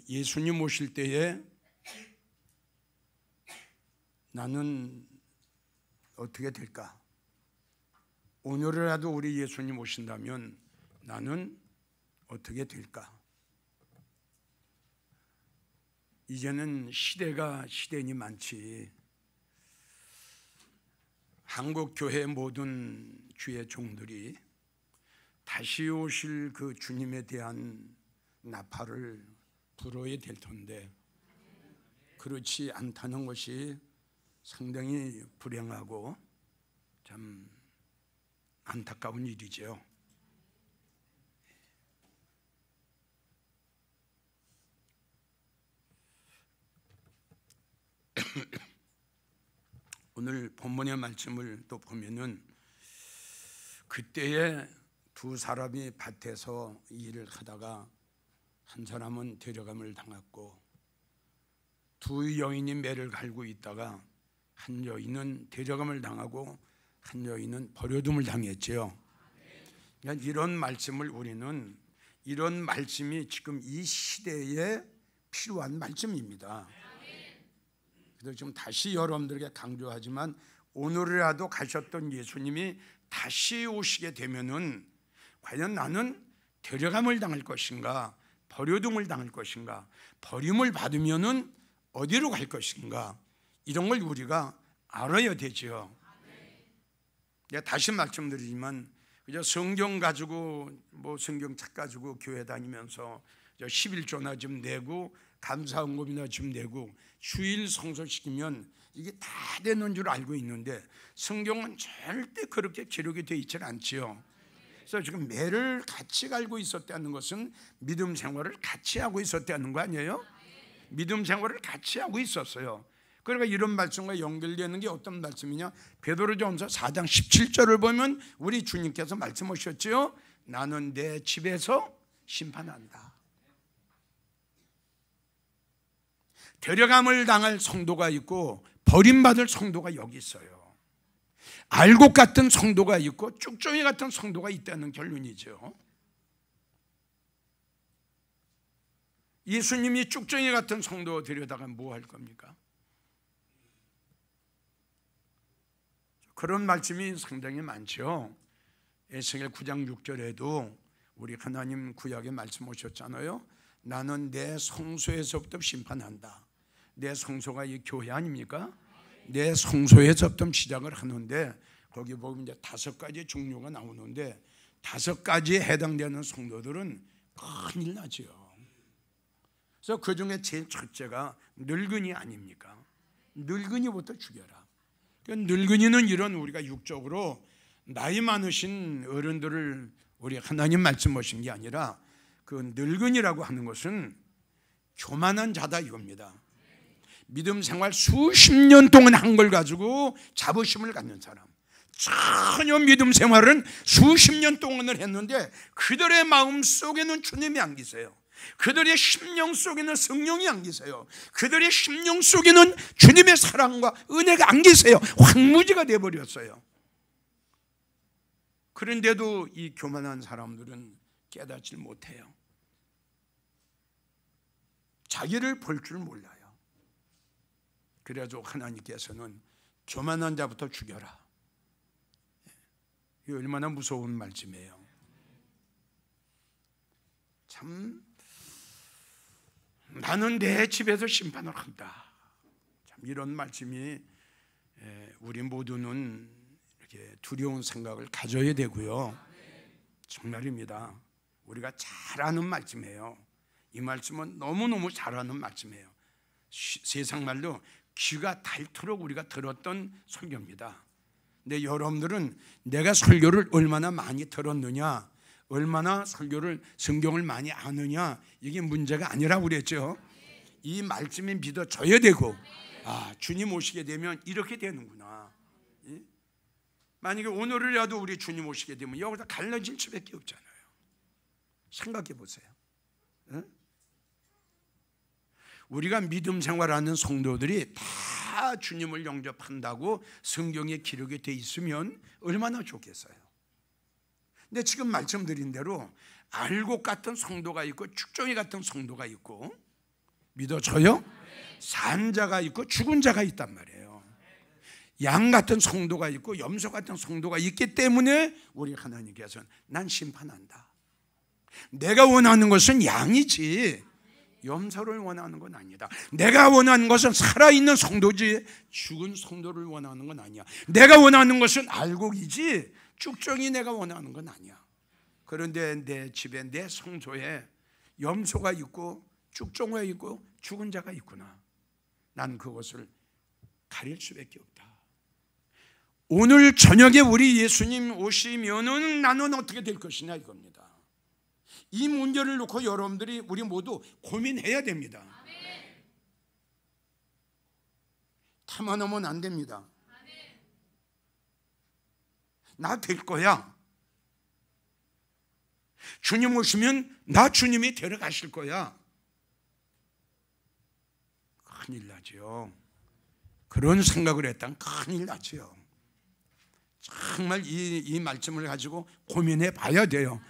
예수님 오실 때에 나는 어떻게 될까? 오늘이라도 우리 예수님 오신다면 나는 어떻게 될까? 이제는 시대가 시대니 많지. 한국 교회 모든 주의 종들이 다시 오실 그 주님에 대한 나팔을 불어야 될 텐데 그렇지 않다는 것이 상당히 불행하고 참 안타까운 일이죠. 오늘 본문의 말씀을 또 보면은 그때에 두 사람이 밭에서 일을 하다가 한 사람은 데려감을 당했고 두 여인이 매를 갈고 있다가 한 여인은 데려감을 당하고 한 여인은 버려둠을 당했죠. 그러니까 이런 말씀을 우리는 이런 말씀이 지금 이 시대에 필요한 말씀입니다. 그래서 지금 다시 여러분들에게 강조하지만 오늘이라도 가셨던 예수님이 다시 오시게 되면은 과연 나는 데려감을 당할 것인가, 버려둠을 당할 것인가, 버림을 받으면은 어디로 갈 것인가, 이런 걸 우리가 알아야 되죠. 내가 다시 말씀드리지만 그저 성경 가지고 뭐 성경책 가지고 교회 다니면서 11조나 좀 내고 감사헌금이나 좀 내고 주일 성소시키면 이게 다 되는 줄 알고 있는데 성경은 절대 그렇게 기록이 되어 있지는 않지요. 그래서 지금 매를 같이 갈고 있었다는 것은 믿음 생활을 같이 하고 있었다는 거 아니에요? 믿음 생활을 같이 하고 있었어요. 그러니까 이런 말씀과 연결되는 게 어떤 말씀이냐? 베드로전서 4장 17절을 보면 우리 주님께서 말씀하셨죠. 나는 내 집에서 심판한다. 데려감을 당할 성도가 있고 버림받을 성도가 여기 있어요. 알곡 같은 성도가 있고 쭉종이 같은 성도가 있다는 결론이죠. 예수님이 쭉종이 같은 성도 데려다가 뭐 할 겁니까? 그런 말씀이 상당히 많죠. 에스겔 9장 6절에도 우리 하나님 구약에 말씀하셨잖아요. 나는 내 성소에서부터 심판한다. 내 성소가 이 교회 아닙니까? 내 성소에서부터 시작을 하는데 거기 보면 이제 5가지 종류가 나오는데 5가지에 해당되는 성도들은 큰일 나죠. 그래서 그 중에 제일 첫째가 늙은이 아닙니까? 늙은이부터 죽여라. 늙은이는 이런 우리가 육적으로 나이 많으신 어른들을 우리 하나님 말씀하신 게 아니라 그 늙은이라고 하는 것은 교만한 자다 이겁니다. 믿음 생활 수십 년 동안 한 걸 가지고 자부심을 갖는 사람, 전혀 믿음 생활은 수십 년 동안을 했는데 그들의 마음 속에는 주님이 안 계세요. 그들의 심령 속에는 성령이 안 계세요. 그들의 심령 속에는 주님의 사랑과 은혜가 안 계세요. 황무지가 되어버렸어요. 그런데도 이 교만한 사람들은 깨닫지 못해요. 자기를 볼 줄 몰라요. 그래서 하나님께서는 교만한 자부터 죽여라. 이게 얼마나 무서운 말씀이에요. 참 나는 내 집에서 심판을 한다. 참 이런 말씀이 우리 모두는 이렇게 두려운 생각을 가져야 되고요. 정말입니다. 우리가 잘 아는 말씀이에요. 이 말씀은 너무너무 잘 아는 말씀이에요. 세상 말로 귀가 닳도록 우리가 들었던 설교입니다. 근데 여러분들은 내가 설교를 얼마나 많이 들었느냐, 얼마나 설교를 성경을 많이 아느냐, 이게 문제가 아니라고 그랬죠. 이 말씀이 믿어져야 되고, 아, 주님 오시게 되면 이렇게 되는구나. 만약에 오늘이라도 우리 주님 오시게 되면 여기서 갈라질 수밖에 없잖아요. 생각해 보세요. 우리가 믿음 생활하는 성도들이 다 주님을 영접한다고 성경에 기록이 돼 있으면 얼마나 좋겠어요. 근데 지금 말씀드린 대로 알곡 같은 성도가 있고 축종이 같은 성도가 있고 믿어져요? 산 자가 있고 죽은 자가 있단 말이에요. 양 같은 성도가 있고 염소 같은 성도가 있기 때문에 우리 하나님께서는 난 심판한다. 내가 원하는 것은 양이지 염소를 원하는 건 아니다. 내가 원하는 것은 살아있는 성도지 죽은 성도를 원하는 건 아니야. 내가 원하는 것은 알곡이지 쭉정이 내가 원하는 건 아니야. 그런데 내 집에 내 성소에 염소가 있고 쭉정이가 있고 죽은 자가 있구나. 난 그것을 가릴 수밖에 없다. 오늘 저녁에 우리 예수님 오시면은 나는 어떻게 될 것이냐 이겁니다. 이 문제를 놓고 여러분들이 우리 모두 고민해야 됩니다. 탐험하면 안 됩니다. 나 될 거야. 주님 오시면 나 주님이 데려가실 거야. 큰일 나죠. 그런 생각을 했다면 큰일 나죠. 정말 이 말씀을 가지고 고민해 봐야 돼요.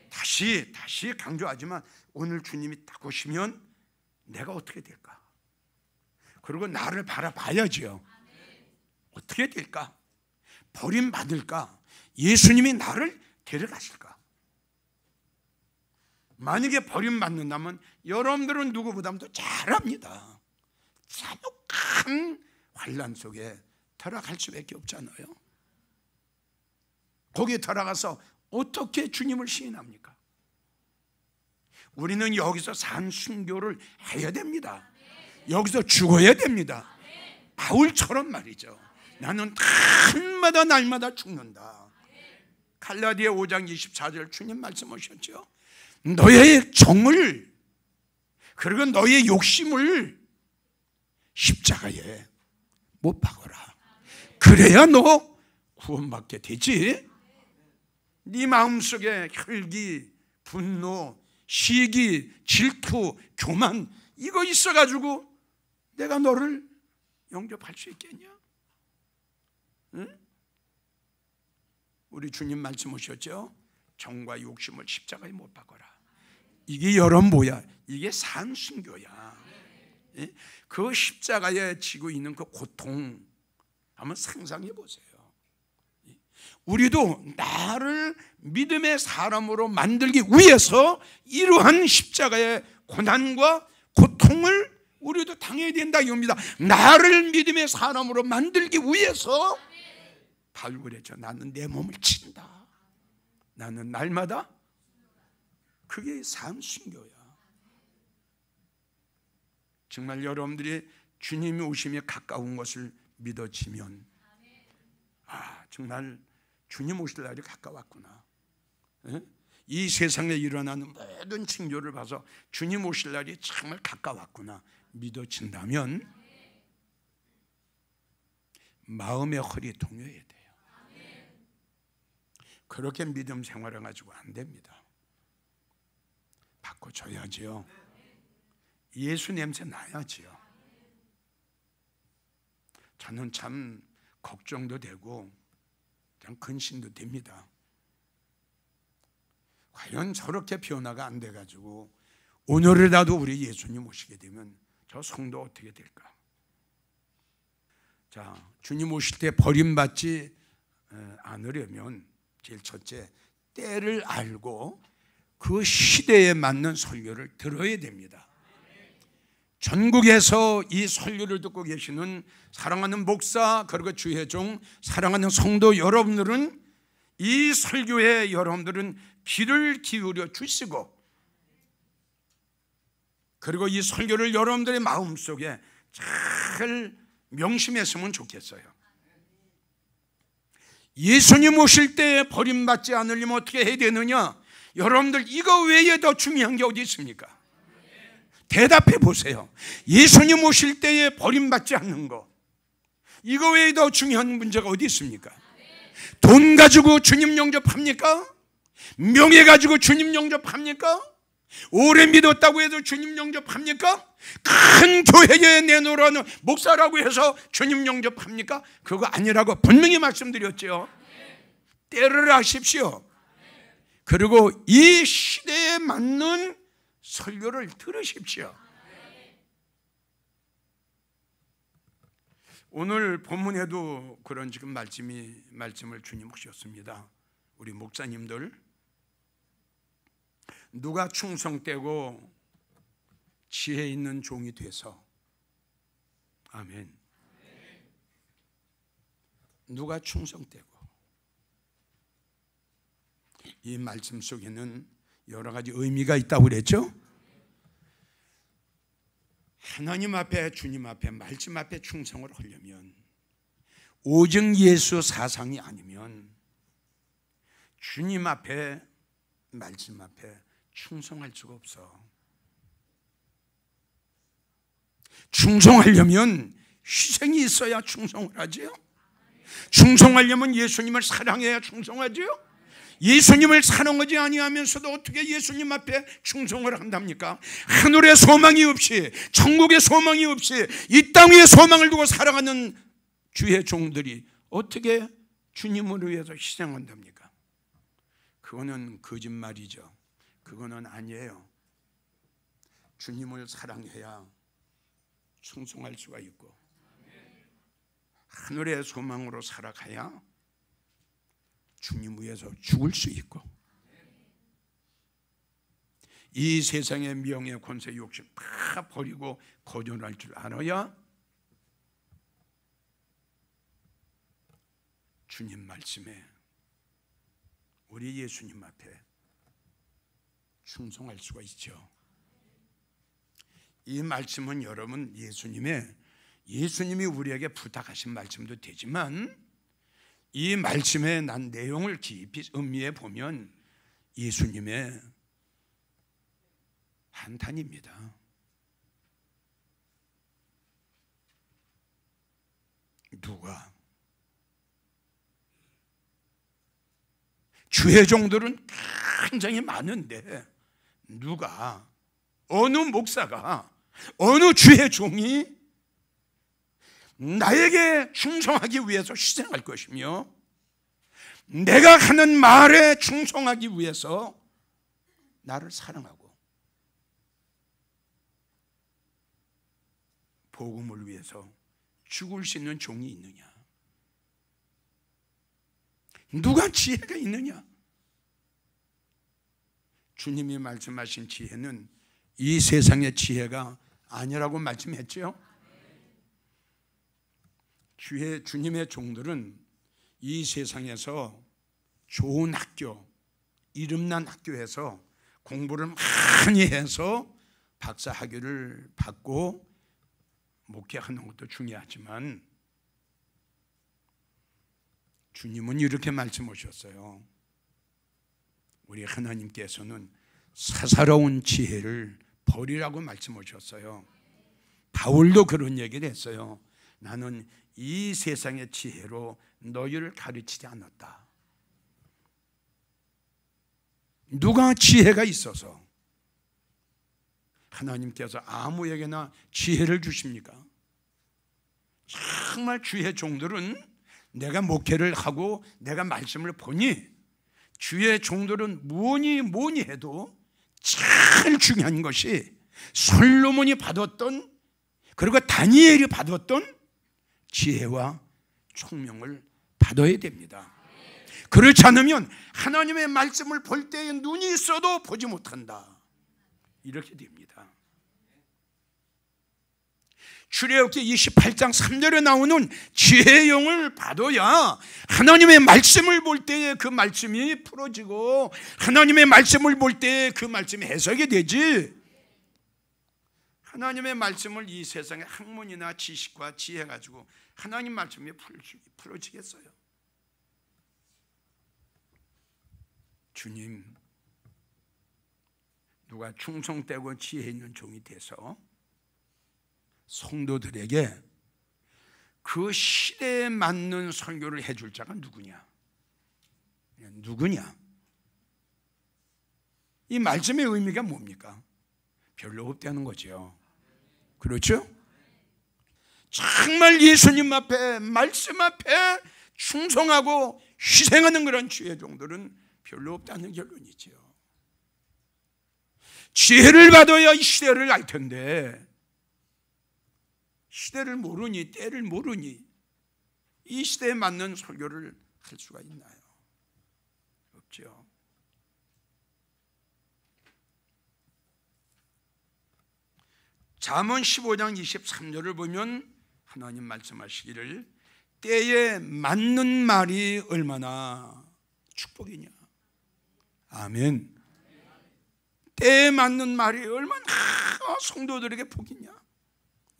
다시 강조하지만 오늘 주님이 딱 오시면 내가 어떻게 될까? 그리고 나를 바라봐야죠. 어떻게 될까? 버림받을까? 예수님이 나를 데려가실까? 만약에 버림받는다면 여러분들은 누구보다도 더 잘합니다. 잔혹한 환난 속에 들어갈 수밖에 없잖아요. 거기에 들어가서 어떻게 주님을 시인합니까? 우리는 여기서 산 순교를 해야 됩니다. 여기서 죽어야 됩니다. 바울처럼 말이죠. 나는 날마다 죽는다. 갈라디아 5장 24절 주님 말씀하셨죠. 너의 정을 그리고 너의 욕심을 십자가에 못 박아라. 그래야 너 구원받게 되지. 네 마음속에 혈기, 분노, 시기, 질투, 교만 이거 있어가지고 내가 너를 영접할 수 있겠냐? 응? 우리 주님 말씀하셨죠? 정과 욕심을 십자가에 못 박아라. 이게 여러분 뭐야? 이게 산순교야. 예? 그 십자가에 지고 있는 그 고통 한번 상상해 보세요. 우리도 나를 믿음의 사람으로 만들기 위해서 이러한 십자가의 고난과 고통을 우리도 당해야 된다 이겁니다. 나를 믿음의 사람으로 만들기 위해서 바울그랬죠. 나는 내 몸을 친다. 나는 날마다 그게 산순교야. 정말 여러분들이 주님이 오심에 가까운 것을 믿어지면 정말 주님 오실 날이 가까웠구나. 이 세상에 일어나는 모든 징조를 봐서 주님 오실 날이 정말 가까웠구나 믿어진다면 마음의 허리 동요해야 돼요. 그렇게 믿음 생활을 가지고 안 됩니다. 바꿔줘야지요. 예수 냄새 나야지요. 저는 참 걱정도 되고 그냥 근심도 됩니다. 과연 저렇게 변화가 안 돼가지고 오늘이라도 우리 예수님 오시게 되면 저 성도 어떻게 될까? 자, 주님 오실 때 버림받지 않으려면 제일 첫째, 때를 알고 그 시대에 맞는 설교를 들어야 됩니다. 전국에서 이 설교를 듣고 계시는 사랑하는 목사 그리고 주회종 사랑하는 성도 여러분들은 이 설교에 여러분들은 귀를 기울여 주시고 그리고 이 설교를 여러분들의 마음속에 잘 명심했으면 좋겠어요. 예수님 오실 때 버림받지 않으려면 어떻게 해야 되느냐? 여러분들 이거 외에 더 중요한 게 어디 있습니까? 대답해 보세요. 예수님 오실 때에 버림받지 않는 거 이거 외에 더 중요한 문제가 어디 있습니까? 돈 가지고 주님 영접합니까? 명예 가지고 주님 영접합니까? 오래 믿었다고 해도 주님 영접합니까? 큰 교회에 내놓으라는 목사라고 해서 주님 영접합니까? 그거 아니라고 분명히 말씀드렸죠. 때를 아십시오. 그리고 이 시대에 맞는 설교를 들으십시오. 오늘 본문에도 그런 지금 말씀을 주님 주셨습니다. 우리 목사님들, 누가 충성되고 지혜 있는 종이 돼서, 아멘, 누가 충성되고, 이 말씀 속에는 여러 가지 의미가 있다고 그랬죠. 하나님 앞에, 주님 앞에, 말씀 앞에 충성을 하려면, 오직 예수 사상이 아니면 주님 앞에, 말씀 앞에 충성할 수가 없어. 충성하려면 희생이 있어야 충성을 하지요. 충성하려면 예수님을 사랑해야 충성하지요. 예수님을 사랑하지 아니하면서도 어떻게 예수님 앞에 충성을 한답니까? 하늘의 소망이 없이, 천국의 소망이 없이 이 땅의 소망을 두고 살아가는 주의 종들이 어떻게 주님을 위해서 희생한답니까? 그거는 거짓말이죠. 그거는 아니에요. 주님을 사랑해야 충성할 수가 있고, 하늘의 소망으로 살아가야 주님 위해서 죽을 수 있고, 이 세상의 명예, 권세, 욕심 다 버리고 거절할 줄 알아야 주님 말씀에, 우리 예수님 앞에 충성할 수가 있죠. 이 말씀은 여러분, 예수님이 우리에게 부탁하신 말씀도 되지만, 이 말씀의 난 내용을 깊이 음미해 보면 예수님의 한탄입니다. 누가? 주의 종들은 굉장히 많은데 누가, 어느 목사가, 어느 주의 종이 나에게 충성하기 위해서 희생할 것이며, 내가 하는 말에 충성하기 위해서 나를 사랑하고 복음을 위해서 죽을 수 있는 종이 있느냐? 누가 지혜가 있느냐? 주님이 말씀하신 지혜는 이 세상의 지혜가 아니라고 말씀했죠. 주님의 종들은 이 세상에서 좋은 학교, 이름난 학교에서 공부를 많이 해서 박사 학위를 받고 목회하는 것도 중요하지만, 주님은 이렇게 말씀하셨어요. 우리 하나님께서는 사사로운 지혜를 버리라고 말씀하셨어요. 바울도 그런 얘기를 했어요. 나는 이 세상의 지혜로 너희를 가르치지 않았다. 누가 지혜가 있어서 하나님께서 아무에게나 지혜를 주십니까? 정말 주의 종들은, 내가 목회를 하고 내가 말씀을 보니 주의 종들은 뭐니 해도 제일 중요한 것이 솔로몬이 받았던, 그리고 다니엘이 받았던 지혜와 총명을 받아야 됩니다. 그렇지 않으면 하나님의 말씀을 볼 때에 눈이 있어도 보지 못한다, 이렇게 됩니다. 출애굽기 28장 3절에 나오는 지혜의 영을 받아야 하나님의 말씀을 볼 때에 그 말씀이 풀어지고, 하나님의 말씀을 볼 때에 그 말씀이 해석이 되지, 하나님의 말씀을 이 세상의 학문이나 지식과 지혜 가지고 하나님 말씀이 풀어지겠어요? 주님, 누가 충성되고 지혜 있는 종이 돼서 성도들에게 그 시대에 맞는 설교를 해줄 자가 누구냐? 이 말씀의 의미가 뭡니까? 별로 없다는 거죠. 그렇죠? 정말 예수님 앞에, 말씀 앞에 충성하고 희생하는 그런 주의 종들은 별로 없다는 결론이죠. 지혜를 받아야 이 시대를 알 텐데, 시대를 모르니, 때를 모르니 이 시대에 맞는 설교를 할 수가 있나요? 없죠. 잠언 15장 23절을 보면 하나님 말씀하시기를 때에 맞는 말이 얼마나 축복이냐. 아멘. 때에 맞는 말이 얼마나 성도들에게 복이냐.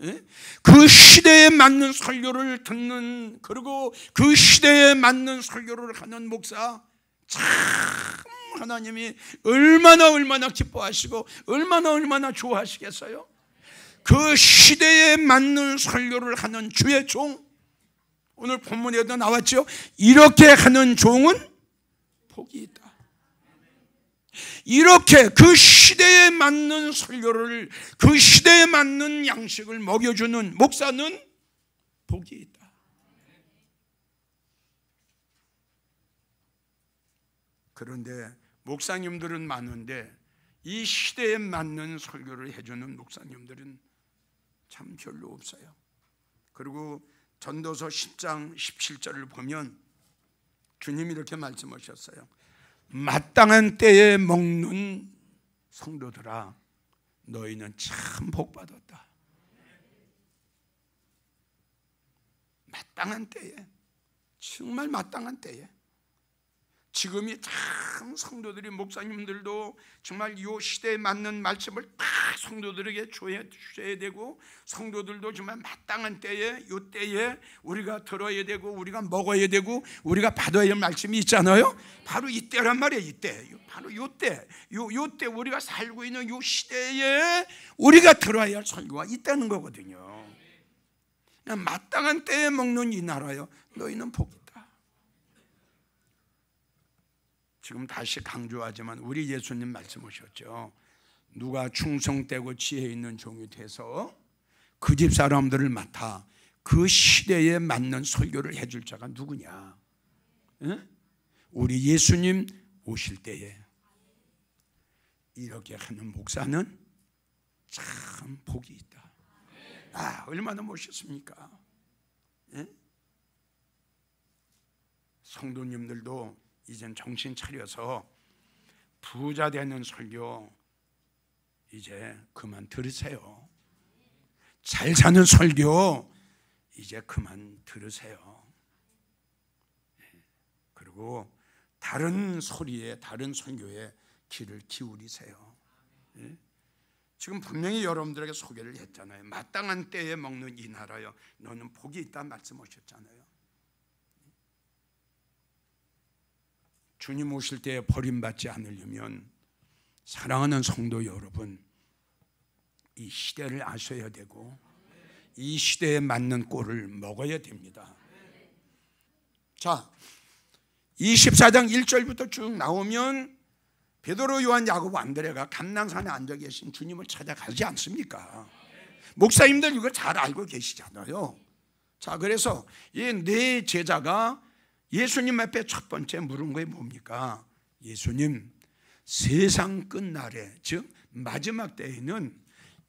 예? 그 시대에 맞는 설교를 듣는, 그리고 그 시대에 맞는 설교를 하는 목사, 참 하나님이 얼마나 기뻐하시고 얼마나 좋아하시겠어요? 그 시대에 맞는 설교를 하는 주의 종, 오늘 본문에도 나왔죠. 이렇게 하는 종은 복이 있다. 이렇게 그 시대에 맞는 설교를, 그 시대에 맞는 양식을 먹여주는 목사는 복이 있다. 그런데 목사님들은 많은데 이 시대에 맞는 설교를 해주는 목사님들은 참 별로 없어요. 그리고 전도서 10장 17절을 보면 주님이 이렇게 말씀하셨어요. 마땅한 때에 먹는 성도들아, 너희는 참 복받았다. 마땅한 때에, 정말 마땅한 때에. 지금이 참 성도들이, 목사님들도 정말 이 시대에 맞는 말씀을 딱 성도들에게 줘야 되고, 성도들도 정말 마땅한 때에, 이 때에 우리가 들어야 되고, 우리가 먹어야 되고, 우리가 받아야 할 말씀이 있잖아요. 바로 이때란 말이에요. 이때, 바로 이때, 요때 우리가 살고 있는 이 시대에 우리가 들어야 할 설교가 있다는 거거든요. 마땅한 때에 먹는 이 나라요, 너희는 복이다. 지금 다시 강조하지만 우리 예수님 말씀하셨죠. 누가 충성되고 지혜 있는 종이 돼서 그 집 사람들을 맡아 그 시대에 맞는 설교를 해줄 자가 누구냐? 응? 우리 예수님 오실 때에 이렇게 하는 목사는 참 복이 있다. 아, 얼마나 멋있습니까? 응? 성도님들도 이젠 정신 차려서 부자 되는 설교 이제 그만 들으세요. 잘 사는 설교 이제 그만 들으세요. 그리고 다른 소리에, 다른 설교에 귀를 기울이세요. 지금 분명히 여러분들에게 소개를 했잖아요. 마땅한 때에 먹는 이 나라여, 너는 복이 있다 말씀하셨잖아요. 주님 오실 때에 버림받지 않으려면 사랑하는 성도 여러분, 이 시대를 아셔야 되고 이 시대에 맞는 꼴을 먹어야 됩니다. 자, 24장 1절부터 쭉 나오면 베드로, 요한, 야고보, 안드레가 감난산에 앉아 계신 주님을 찾아가지 않습니까? 목사님들 이거 잘 알고 계시잖아요. 자, 그래서 이 네 제자가 예수님 앞에 첫 번째 물은 게 뭡니까? 예수님, 세상 끝날에, 즉 마지막 때에는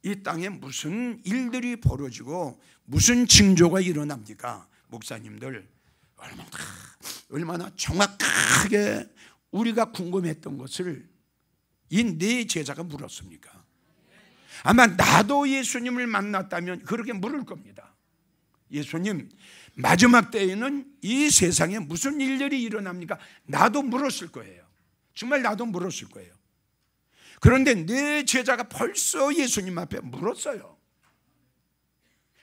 이 땅에 무슨 일들이 벌어지고 무슨 징조가 일어납니까? 목사님들 얼마나 정확하게 우리가 궁금했던 것을 이 네 제자가 물었습니까? 아마 나도 예수님을 만났다면 그렇게 물을 겁니다. 예수님, 마지막 때에는 이 세상에 무슨 일들이 일어납니까? 나도 물었을 거예요. 정말 나도 물었을 거예요. 그런데 네 제자가 벌써 예수님 앞에 물었어요.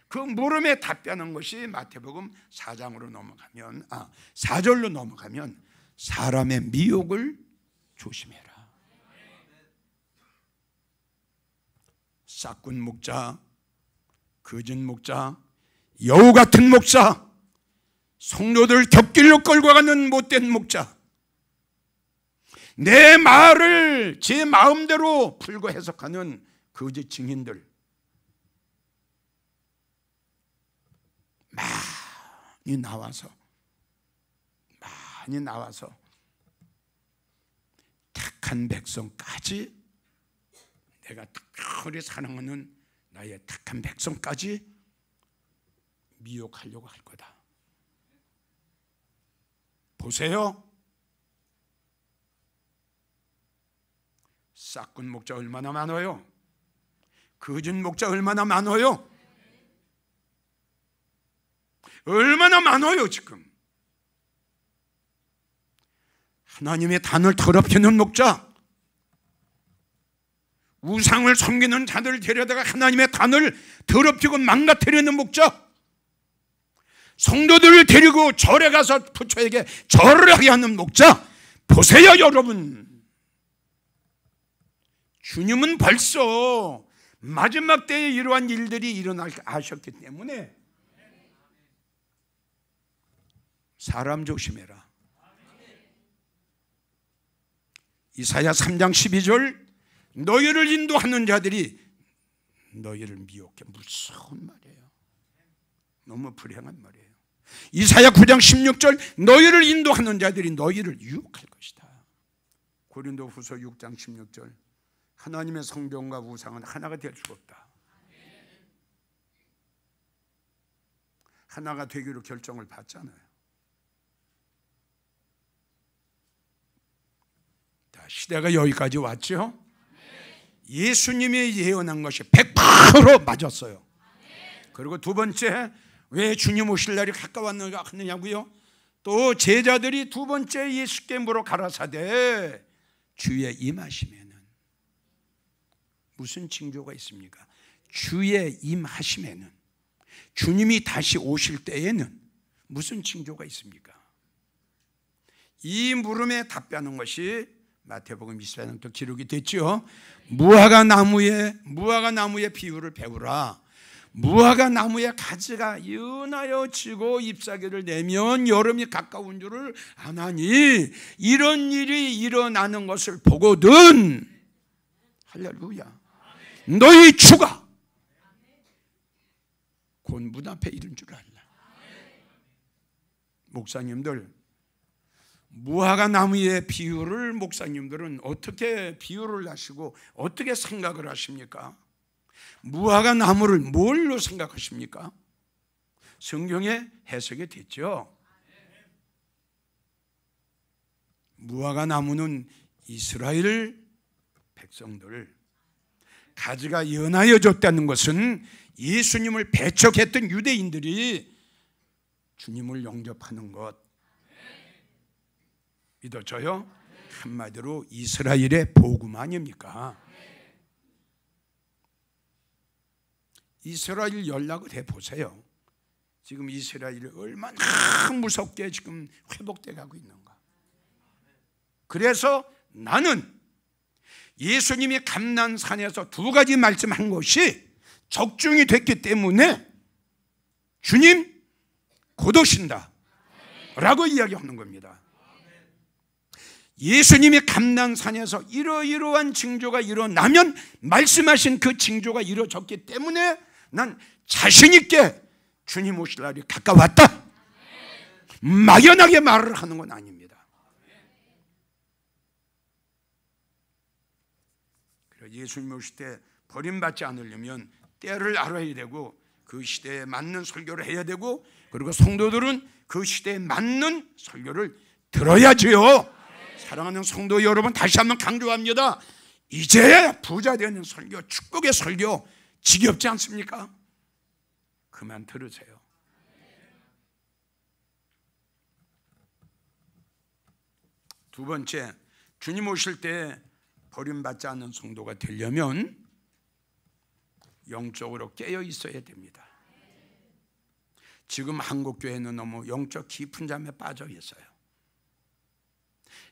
그 물음에 답변한 것이 마태복음 4장으로 넘어가면, 4절로 넘어가면 사람의 미혹을 조심해라. 싹군 목자, 거짓 목자, 여우 같은 목자, 성도들 곁길로 끌고 가는 못된 목자, 내 말을 제 마음대로 풀고 해석하는 거짓 증인들 많이 나와서 택한 백성까지, 내가 특별히 사랑하는 나의 택한 백성까지 미혹하려고 할 거다. 보세요. 싹군 목자 얼마나 많아요? 거짓 목자 얼마나 많아요? 얼마나 많아요 지금. 하나님의 단을 더럽히는 목자, 우상을 섬기는 자들을 데려다가 하나님의 단을 더럽히고 망가뜨리는 목자, 성도들을 데리고 절에 가서 부처에게 절을 하게 하는 목자. 보세요 여러분, 주님은 벌써 마지막 때에 이러한 일들이 일어날 아셨기 때문에 사람 조심해라. 이사야 3장 12절, 너희를 인도하는 자들이 너희를 미혹해. 무서운 말이에요. 너무 불행한 말이에요. 이사야 9장 16절, 너희를 인도하는 자들이 너희를 유혹할 것이다. 고린도후서 6장 16절, 하나님의 성경과 우상은 하나가 될 수 없다. 하나가 되기로 결정을 받잖아요. 시대가 여기까지 왔죠. 예수님이 예언한 것이 100% 맞았어요. 그리고 두 번째, 왜 주님 오실 날이 가까웠느냐고요? 또 제자들이 두 번째 예수께 물어 가라사대 주의 임하심에는 무슨 징조가 있습니까? 주의 임하심에는, 주님이 다시 오실 때에는 무슨 징조가 있습니까? 이 물음에 답하는 것이 마태복음 24장도 기록이 됐죠. 무화과 나무의 비유를 배우라. 무화과 나무의 가지가 연하여 지고 잎사귀를 내면 여름이 가까운 줄을 아나니, 이런 일이 일어나는 것을 보거든, 할렐루야, 너희 주가 곧 문 앞에 이른 줄 알라. 목사님들, 무화과 나무의 비유를 목사님들은 어떻게 비유를 하시고 어떻게 생각을 하십니까? 무화과 나무를 뭘로 생각하십니까? 성경에 해석이 됐죠. 무화과 나무는 이스라엘 백성들, 가지가 연하여졌다는 것은 예수님을 배척했던 유대인들이 주님을 영접하는 것, 믿어져요? 한마디로 이스라엘의 복음 아닙니까? 이스라엘 연락을 해보세요. 지금 이스라엘이 얼마나 무섭게 지금 회복돼 가고 있는가. 그래서 나는 예수님이 감난산에서 두 가지 말씀한 것이 적중이 됐기 때문에 주님 곧 오신다 라고 이야기하는 겁니다. 예수님이 감난산에서 이러이러한 징조가 일어나면 말씀하신 그 징조가 이루어졌기 때문에 난 자신 있게 주님 오실 날이 가까웠다, 막연하게 말을 하는 건 아닙니다. 그래서 예수님 오실 때 버림받지 않으려면 때를 알아야 되고 그 시대에 맞는 설교를 해야 되고, 그리고 성도들은 그 시대에 맞는 설교를 들어야지요. 사랑하는 성도 여러분, 다시 한번 강조합니다. 이제 부자 되는 설교, 축복의 설교 지겹지 않습니까? 그만 들으세요. 두 번째, 주님 오실 때 버림받지 않는 성도가 되려면 영적으로 깨어 있어야 됩니다. 지금 한국교회는 너무 영적 깊은 잠에 빠져 있어요.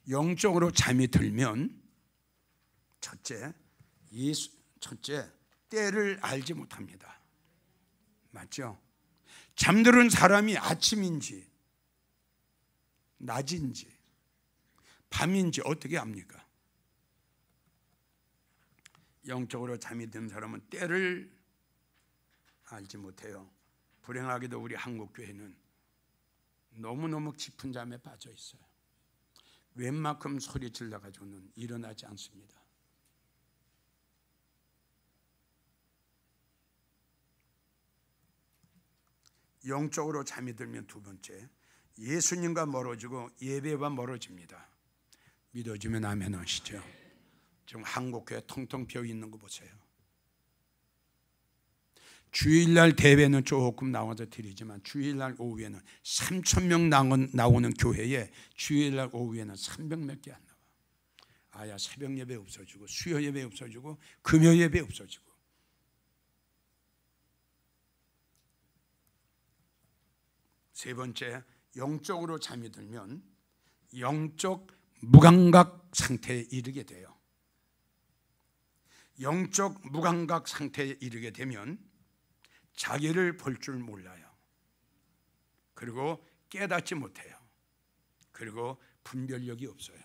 영적으로 잠이 들면 첫째, 때를 알지 못합니다. 맞죠? 잠드는 사람이 아침인지 낮인지 밤인지 어떻게 압니까? 영적으로 잠이 든 사람은 때를 알지 못해요. 불행하게도 우리 한국교회는 너무너무 깊은 잠에 빠져 있어요. 웬만큼 소리 질러가지고는 일어나지 않습니다. 영적으로 잠이 들면 두 번째, 예수님과 멀어지고 예배와 멀어집니다. 믿어지면 아멘 하시죠. 지금 한국교회 텅텅 비어 있는 거 보세요. 주일날 대회는 조금 나와서 드리지만 주일날 오후에는 3,000명 나오는 교회에 주일날 오후에는 300몇 개 안 나와. 아야, 새벽 예배 없어지고 수요 예배 없어지고 금요 예배 없어지고. 세 번째, 영적으로 잠이 들면 영적 무감각 상태에 이르게 돼요. 영적 무감각 상태에 이르게 되면 자기를 볼 줄 몰라요. 그리고 깨닫지 못해요. 그리고 분별력이 없어요.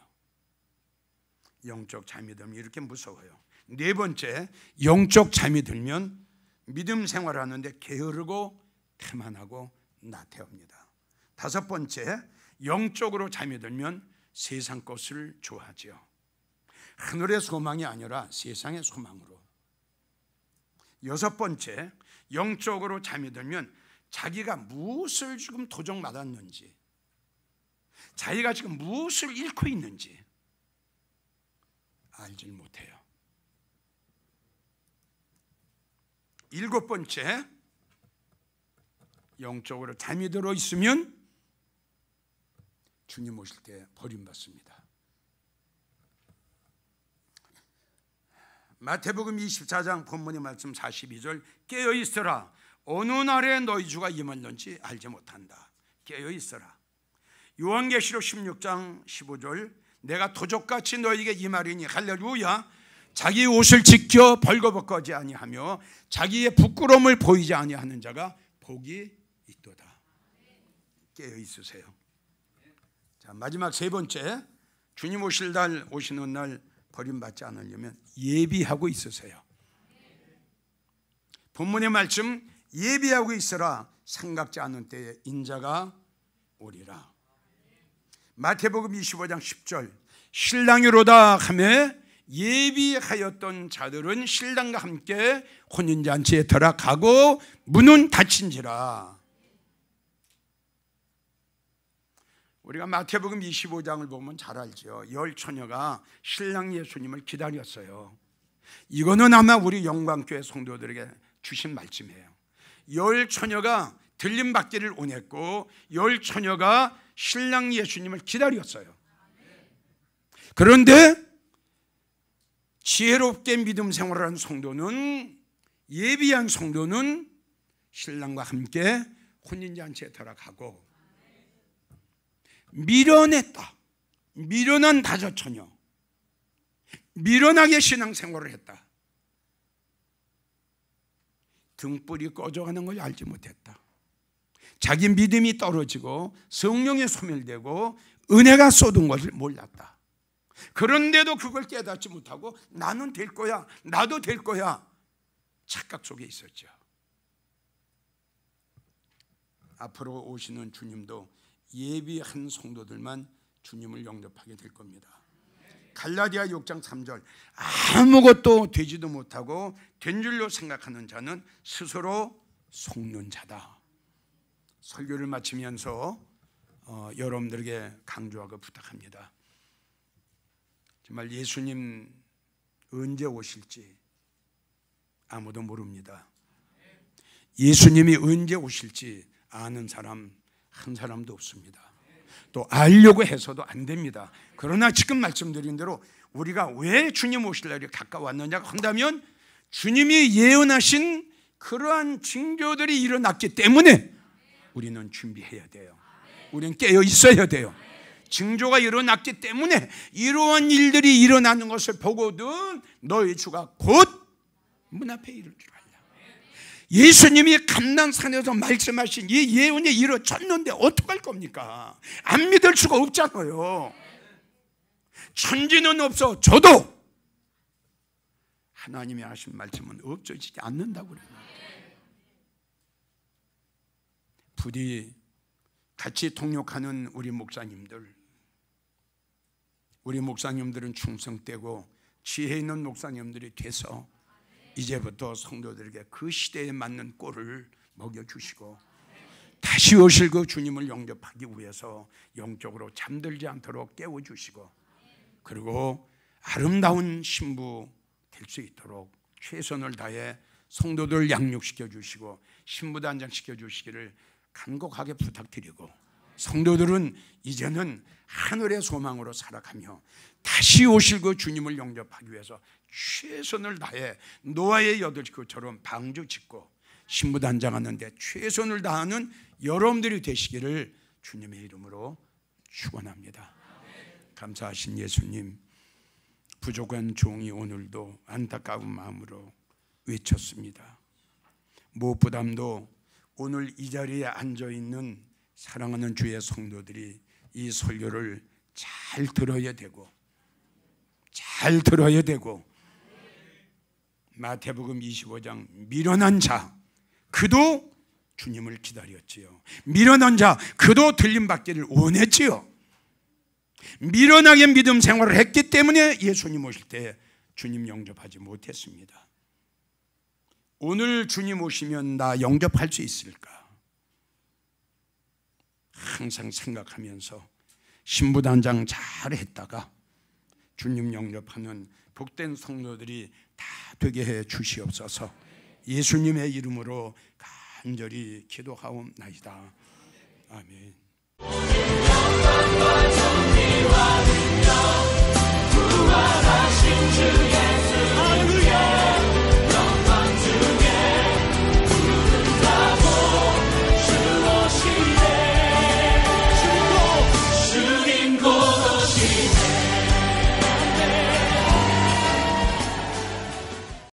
영적 잠이 들면 이렇게 무서워요. 네 번째, 영적 잠이 들면 믿음 생활하는데 게으르고 태만하고 나태합니다. 다섯 번째, 영적으로 잠이 들면 세상 것을 좋아하죠. 하늘의 소망이 아니라 세상의 소망으로. 여섯 번째, 영적으로 잠이 들면 자기가 무엇을 지금 도적맞았는지, 자기가 지금 무엇을 잃고 있는지 알지 못해요. 일곱 번째, 영적으로 잠이 들어 있으면 주님 오실 때 버림받습니다. 마태복음 24장 본문의 말씀 42절, 깨어있으라. 어느 날에 너희 주가 임할는지 알지 못한다. 깨어있으라. 요한계시록 16장 15절, 내가 도적같이 너희에게 임하리니 할렐루야. 자기 옷을 지켜 벌거벗거지 아니하며 자기의 부끄러움을 보이지 아니하는 자가 복이 있도다. 깨어있으세요. 자, 마지막 세 번째, 주님 오시는 날 버림받지 않으려면 예비하고 있으세요. 본문의 말씀, 예비하고 있으라. 생각지 않은 때에 인자가 오리라. 마태복음 25장 10절, 신랑이로다 하며 예비하였던 자들은 신랑과 함께 혼인잔치에 들어가고 문은 닫힌지라. 우리가 마태복음 25장을 보면 잘 알죠. 10처녀가 신랑 예수님을 기다렸어요. 이거는 아마 우리 영광교회 성도들에게 주신 말씀이에요. 10처녀가 들림받기를 원했고 10처녀가 신랑 예수님을 기다렸어요. 그런데 지혜롭게 믿음 생활을 한 성도는, 예비한 성도는 신랑과 함께 혼인잔치에 들어가고, 미련했다, 미련한 다저처녀, 미련하게 신앙생활을 했다. 등불이 꺼져가는 걸 알지 못했다. 자기 믿음이 떨어지고 성령에 소멸되고 은혜가 쏟은 것을 몰랐다. 그런데도 그걸 깨닫지 못하고 나는 될 거야, 나도 될 거야, 착각 속에 있었죠. 앞으로 오시는 주님도 예비한 성도들만 주님을 영접하게 될 겁니다. 갈라디아 6장 3절, 아무것도 되지도 못하고 된 줄로 생각하는 자는 스스로 속는 자다. 설교를 마치면서 여러분들에게 강조하고 부탁합니다. 정말 예수님 언제 오실지 아무도 모릅니다. 예수님이 언제 오실지 아는 사람 한 사람도 없습니다. 또 알려고 해서도 안 됩니다. 그러나 지금 말씀드린 대로 우리가 왜 주님 오실 날이 가까웠느냐고 한다면 주님이 예언하신 그러한 징조들이 일어났기 때문에 우리는 준비해야 돼요. 우리는 깨어 있어야 돼요. 징조가 일어났기 때문에 이러한 일들이 일어나는 것을 보거든 너희 주가 곧 문 앞에 이를 줄 알라. 예수님이 감난산에서 말씀하신 이 예언이 이루어졌는데 어떡할 겁니까? 안 믿을 수가 없잖아요. 천지는 없어 저도 하나님이 하신 말씀은 없어지지 않는다고 그래요. 부디 같이 동역하는 우리 목사님들은 충성되고 지혜 있는 목사님들이 돼서 이제부터 성도들에게 그 시대에 맞는 꼴을 먹여주시고 다시 오실 그 주님을 영접하기 위해서 영적으로 잠들지 않도록 깨워주시고, 그리고 아름다운 신부 될 수 있도록 최선을 다해 성도들 양육시켜 주시고 신부단장 시켜 주시기를 간곡하게 부탁드리고, 성도들은 이제는 하늘의 소망으로 살아가며 다시 오실 그 주님을 영접하기 위해서 최선을 다해 노아의 8식구처럼 방주 짓고 신부단장하는데 최선을 다하는 여러분들이 되시기를 주님의 이름으로 축원합니다. 감사하신 예수님, 부족한 종이 오늘도 안타까운 마음으로 외쳤습니다. 무엇보다도 오늘 이 자리에 앉아있는 사랑하는 주의 성도들이 이 설교를 잘 들어야 되고 마태복음 25장 미련한 자 그도 주님을 기다렸지요. 미련한 자 그도 들림받기를 원했지요. 미련하게 믿음 생활을 했기 때문에 예수님 오실 때 주님 영접하지 못했습니다. 오늘 주님 오시면 나 영접할 수 있을까? 항상 생각하면서 신부단장 잘 했다가 주님 영접하는 복된 성도들이 다 되게 해 주시옵소서. 예수님의 이름으로 간절히 기도하옵나이다. 아멘.